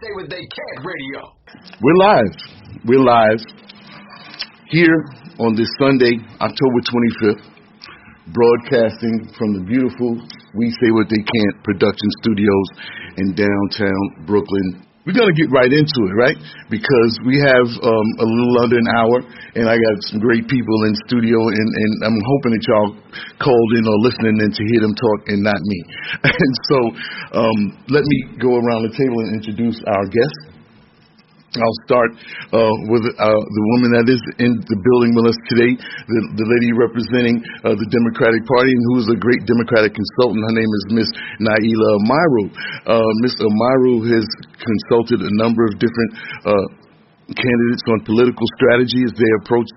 Say What They Can't radio. We're live here on this Sunday, October 25th, broadcasting from the beautiful We Say What They Can't production studios in downtown Brooklyn. We're going to get right into it, right? Because we have a little under an hour, and I got some great people in studio, and I'm hoping that y'all called in or listening in to hear them talk and not me. And so let me go around the table and introduce our guests. I'll start with the woman that is in the building with us today, the lady representing the Democratic Party, and who is a great Democratic consultant. Her name is Miss Naila Amaru. Miss Amaru has consulted a number of different candidates on political strategy as they approach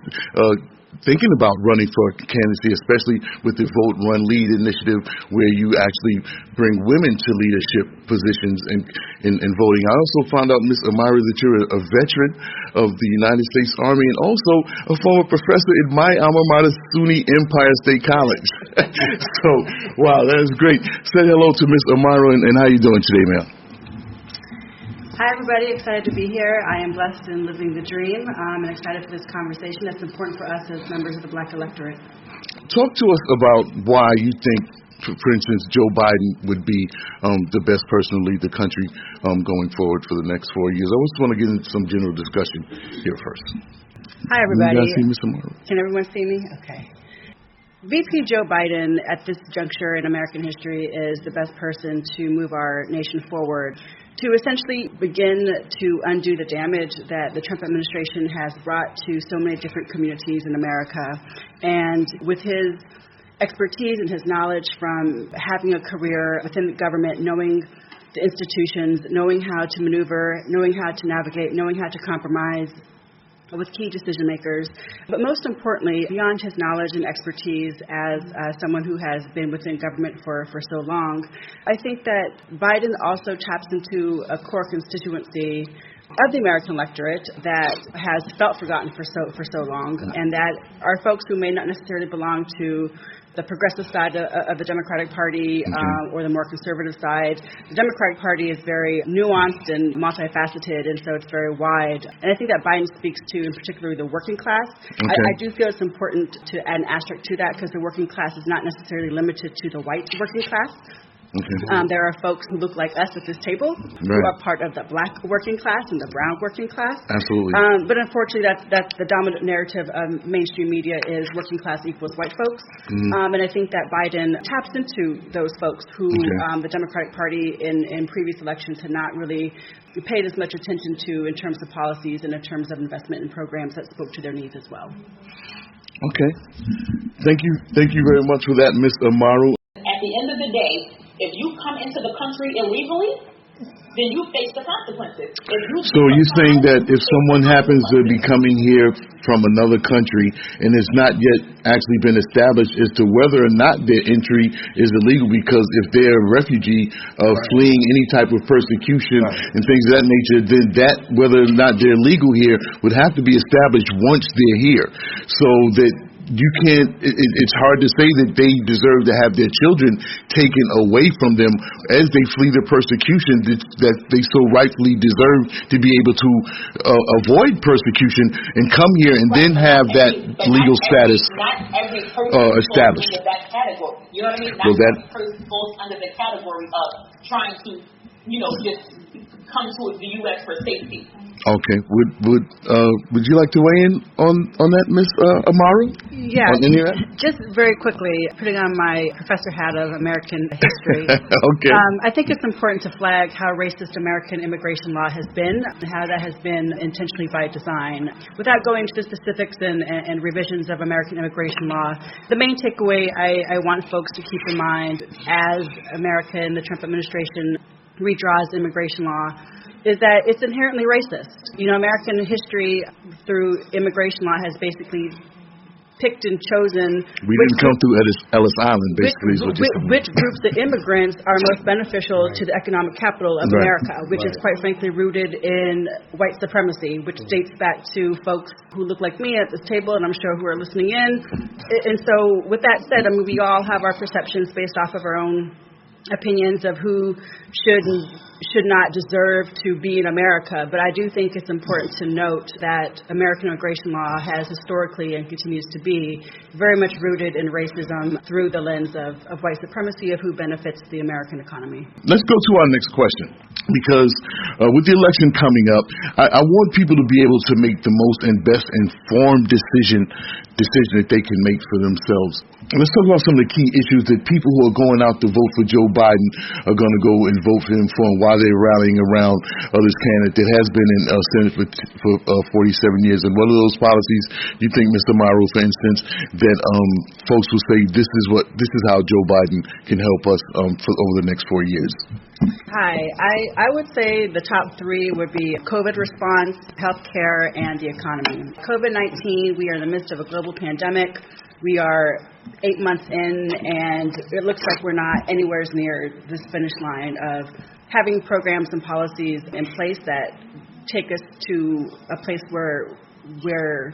thinking about running for candidacy, especially with the Vote, Run, Lead initiative, where you actually bring women to leadership positions in voting. I also found out, Ms. Amaru, that you're a veteran of the United States Army and also a former professor in my alma mater, SUNY Empire State College. So, wow, that is great. Say hello to Ms. Amaru, and how you doing today, ma'am? Hi, everybody. Excited to be here. I am blessed in living the dream and excited for this conversation that's important for us as members of the Black electorate. Talk to us about why you think, for instance, Joe Biden would be the best person to lead the country going forward for the next 4 years. I just want to get into some general discussion here first. Hi, everybody. Can everyone see me? Okay. VP Joe Biden, at this juncture in American history, is the best person to move our nation forward, to essentially begin to undo the damage that the Trump administration has brought to so many different communities in America. And with his expertise and his knowledge from having a career within the government, knowing the institutions, knowing how to maneuver, knowing how to navigate, knowing how to compromise with key decision makers, but most importantly, beyond his knowledge and expertise as someone who has been within government for so long, I think that Biden also taps into a core constituency of the American electorate that has felt forgotten for so long, and that are folks who may not necessarily belong to the progressive side of the Democratic Party or the more conservative side. The Democratic Party is very nuanced and multifaceted, and so it's very wide. And I think that Biden speaks to, in particular, the working class. I do feel it's important to add an asterisk to that, because the working class is not necessarily limited to the white working class. There are folks who look like us at this table who are part of the black working class and the brown working class. Absolutely. But unfortunately, that's the dominant narrative of mainstream media is working class equals white folks. And I think that Biden taps into those folks who the Democratic Party in previous elections had not really paid as much attention to in terms of policies and in terms of investment in programs that spoke to their needs as well. Okay. Thank you very much for that, Ms. Amaru. At the end of the day, if you come into the country illegally, then you face the consequences. So you're saying that if someone happens to be coming here from another country and has not yet actually been established as to whether or not their entry is illegal, because if they're a refugee fleeing any type of persecution and things of that nature, then that, whether or not they're legal here, would have to be established once they're here. So that you can't, it's hard to say that they deserve to have their children taken away from them as they flee the persecution that they so rightfully deserve to be able to avoid persecution and come here and then have that legal status established. That category. You know what I mean? Not every person falls under the category of trying to, just come to the U.S. for safety. Okay. Would you like to weigh in on that, Ms. Amaru? Yeah. Just very quickly, putting on my professor hat of American history. Okay. I think it's important to flag how racist American immigration law has been, and how that has been intentionally by design. Without going into the specifics and revisions of American immigration law, the main takeaway I want folks to keep in mind as America and the Trump administration redraws immigration law is that it's inherently racist. American history through immigration law has basically picked and chosen. We didn't come through Ellis Island, basically. Which groups of immigrants are most beneficial to the economic capital of America, which is quite frankly rooted in white supremacy, which dates back to folks who look like me at this table, and I'm sure who are listening in. And so with that said, we all have our perceptions based off of our own opinions of who should not deserve to be in America, but I do think it's important to note that American immigration law has historically and continues to be very much rooted in racism through the lens of white supremacy, of who benefits the American economy. Let's go to our next question, because with the election coming up, I want people to be able to make the most and best informed decision that they can make for themselves. And let's talk about some of the key issues that people who are going out to vote for Joe Biden are going to go and vote for him for, and why they're rallying around this candidate that has been in Senate for 47 years. And one of those policies you think, Mr. Amaru, for instance, that folks will say this is how Joe Biden can help us over the next 4 years? Hi. I would say the top three would be COVID response, healthcare, and the economy. COVID-19, we are in the midst of a global pandemic. We are 8 months in, and it looks like we're not anywhere near this finish line of having programs and policies in place that take us to a place where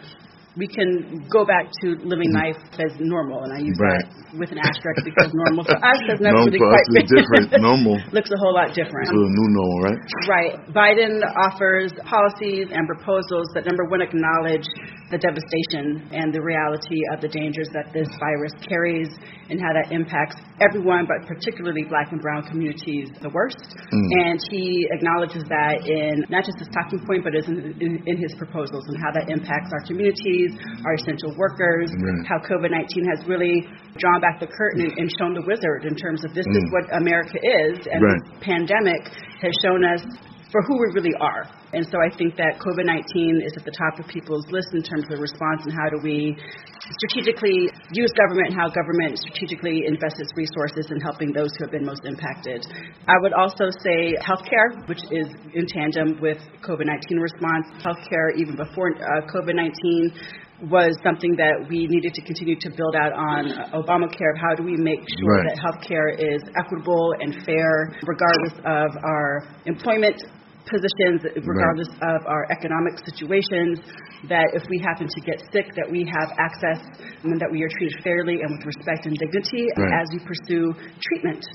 we can go back to living life as normal, and I use that with an asterisk because normal for us has never really quite been different. Normal looks a whole lot different. It's a new normal, right? Right. Biden offers policies and proposals that, number one, acknowledge the devastation and the reality of the dangers that this virus carries and how that impacts everyone, but particularly Black and brown communities the worst. And he acknowledges that in not just his talking point, but in his proposals, and how that impacts our communities, our essential workers, how COVID-19 has really drawn back the curtain and shown the wizard in terms of this is what America is, and this pandemic has shown us for who we really are. And so I think that COVID-19 is at the top of people's list in terms of response, and how do we strategically use government, and how government strategically invests its resources in helping those who have been most impacted. I would also say healthcare, which is in tandem with COVID-19 response. Healthcare, even before COVID-19, was something that we needed to continue to build out on. Obamacare, how do we make sure that healthcare is equitable and fair, regardless of our employment positions, regardless of our economic situations, that if we happen to get sick, that we have access and that we are treated fairly and with respect and dignity as we pursue treatment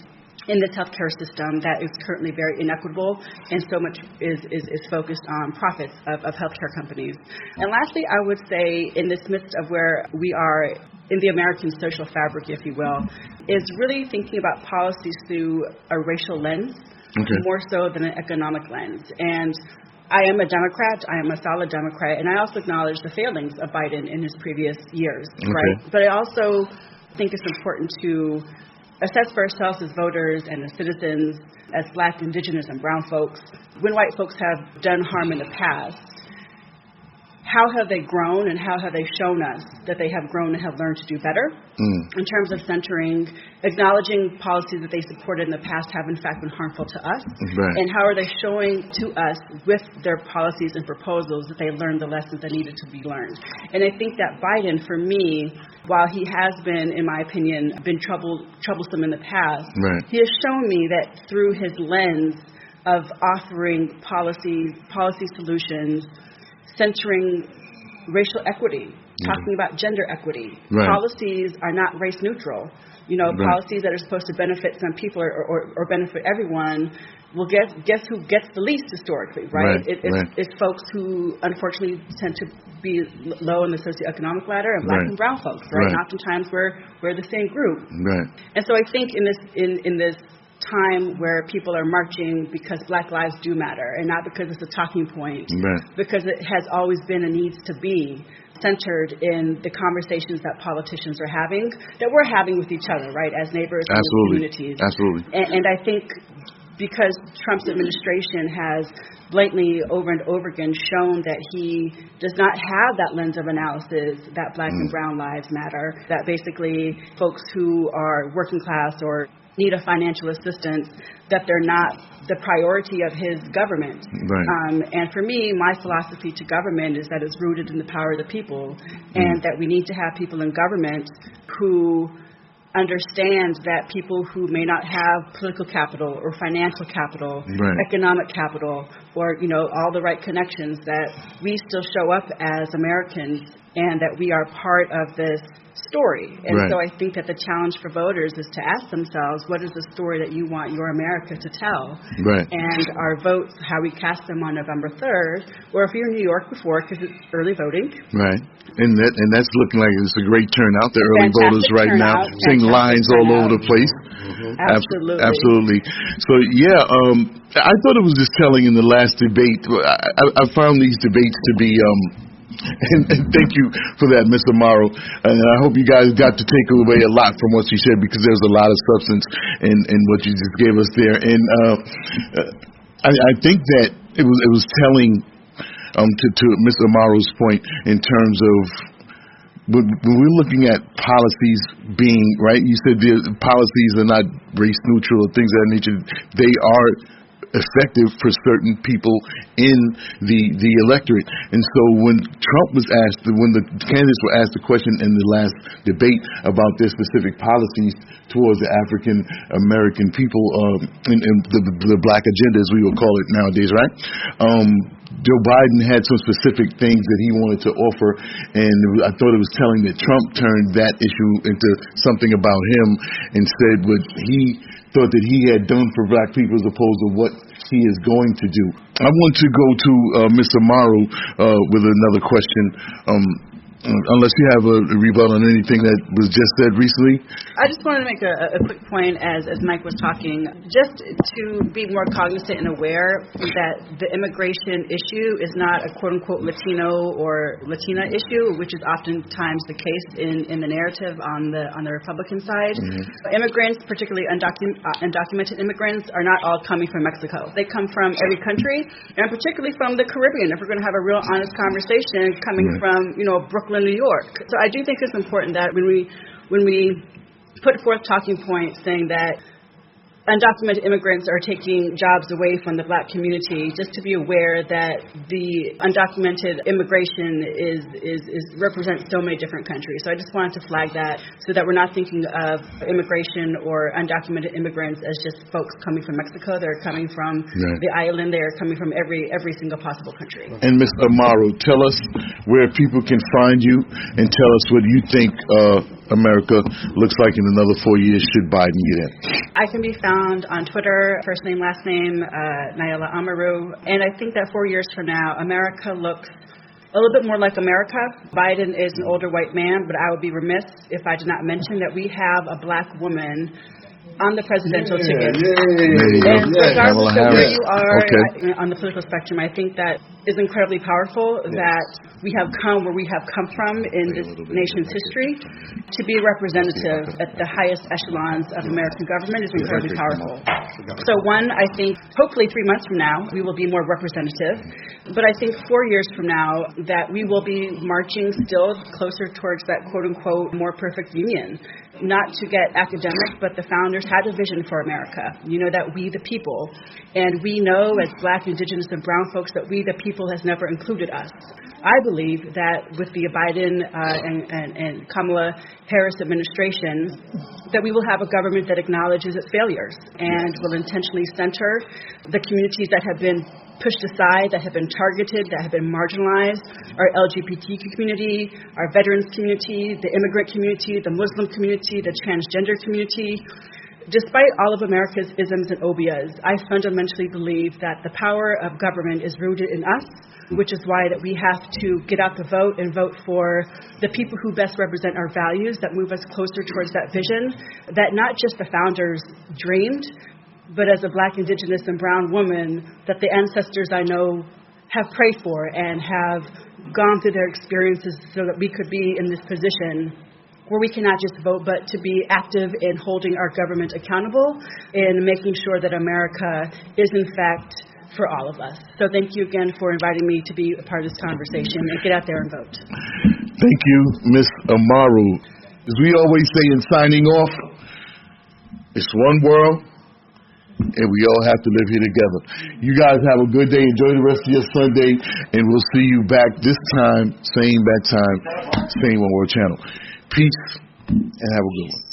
in this healthcare system that is currently very inequitable, and so much is focused on profits of healthcare companies. And lastly, I would say in this midst of where we are in the American social fabric, if you will, is really thinking about policies through a racial lens, more so than an economic lens. And I am a Democrat. I am a solid Democrat. And I also acknowledge the failings of Biden in his previous years, right? But I also think it's important to assess for ourselves as voters and as citizens, as Black, Indigenous, and brown folks, when white folks have done harm in the past, how have they grown and how have they shown us that they have grown and have learned to do better in terms of centering, acknowledging policies that they supported in the past have in fact been harmful to us, and how are they showing to us with their policies and proposals that they learned the lessons that needed to be learned. And I think that Biden, for me, while he has been, in my opinion, been troublesome in the past, he has shown me that through his lens of offering policy solutions, centering racial equity, talking about gender equity. Policies are not race neutral. Policies that are supposed to benefit some people or benefit everyone, well, guess who gets the least historically, right? It's folks who unfortunately tend to be low in the socioeconomic ladder, and Black and brown folks, right? And oftentimes we're the same group. And so I think in this time where people are marching because Black lives do matter, and not because it's a talking point, because it has always been and needs to be centered in the conversations that politicians are having, that we're having with each other, right, as neighbors and communities. And I think because Trump's administration has blatantly over and over again shown that he does not have that lens of analysis that Black and brown lives matter, that basically folks who are working class or need a financial assistance, that they're not the priority of his government. And for me, my philosophy to government is that it's rooted in the power of the people, and that we need to have people in government who understand that people who may not have political capital or financial capital, economic capital, or, all the right connections, that we still show up as Americans and that we are part of this story. And so I think that the challenge for voters is to ask themselves, what is the story that you want your America to tell? And our votes, how we cast them on November 3rd, or if you're in New York before, because it's early voting. And that's looking like it's a great turnout. The early voters right now, seeing lines all over the place. Absolutely. So, I thought it was just telling in the last debate. I found these debates to be... And thank you for that, Ms. Amaru. And I hope you guys got to take away a lot from what she said, because there's a lot of substance in what you just gave us there. And I think that it was telling to Ms. Amaru's point in terms of when we're looking at policies being right. You said the policies are not race neutral or things of that nature. They are effective for certain people in the electorate. And so when Trump was asked, when the candidates were asked the question in the last debate about their specific policies towards the African American people, and the black agenda, as we would call it nowadays, right? Joe Biden had some specific things that he wanted to offer, and I thought it was telling that Trump turned that issue into something about him and said what he thought that he had done for black people as opposed to what he is going to do. I want to go to Ms. Amaru with another question. Unless you have a rebuttal on anything that was just said recently. I just wanted to make a quick point as Mike was talking, just to be more cognizant and aware that the immigration issue is not a quote-unquote Latino or Latina issue, which is oftentimes the case in the narrative on the Republican side. Immigrants, particularly undocumented immigrants, are not all coming from Mexico. They come from every country, and particularly from the Caribbean. If we're going to have a real honest conversation, coming from, Brooklyn, New York. So I do think it's important that when we put forth talking points saying that undocumented immigrants are taking jobs away from the black community, just to be aware that the undocumented immigration represents so many different countries. So I just wanted to flag that so that we're not thinking of immigration or undocumented immigrants as just folks coming from Mexico. They're coming from the island. They're coming from every single possible country. And Ms. Amaru, tell us where people can find you and tell us what you think America looks like in another 4 years should Biden get in. I can be found on Twitter, first name, last name, Nayela Amaru. And I think that 4 years from now, America looks a little bit more like America. Biden is an older white man, but I would be remiss if I did not mention that we have a black woman on the presidential ticket. And regardless of where you are on the political spectrum, I think that is incredibly powerful that we have come where we have come from in this nation's history. To be representative at the highest echelons of American government is incredibly powerful. So one, I think hopefully 3 months from now, we will be more representative. But I think 4 years from now that we will be marching still closer towards that quote-unquote more perfect union. Not to get academic, but the founders had a vision for America. That we the people. And we know as black, indigenous, and brown folks that we the people has never included us. I believe that with the Biden and Kamala Harris administration, that we will have a government that acknowledges its failures and will intentionally center the communities that have been pushed aside, that have been targeted, that have been marginalized, our LGBTQ community, our veterans community, the immigrant community, the Muslim community, the transgender community. Despite all of America's isms and obias, I fundamentally believe that the power of government is rooted in us, which is why that we have to get out the vote and vote for the people who best represent our values, that move us closer towards that vision, that not just the founders dreamed, but as a black, indigenous, and brown woman, that the ancestors I know have prayed for and have gone through their experiences so that we could be in this position where we cannot just vote, but to be active in holding our government accountable and making sure that America is, in fact, for all of us. So thank you again for inviting me to be a part of this conversation, and get out there and vote. Thank you, Ms. Amaru. As we always say in signing off, it's one world, and we all have to live here together. You guys have a good day. Enjoy the rest of your Sunday, and we'll see you back this time, same bad time, same One World Channel. Peace, and have a good one.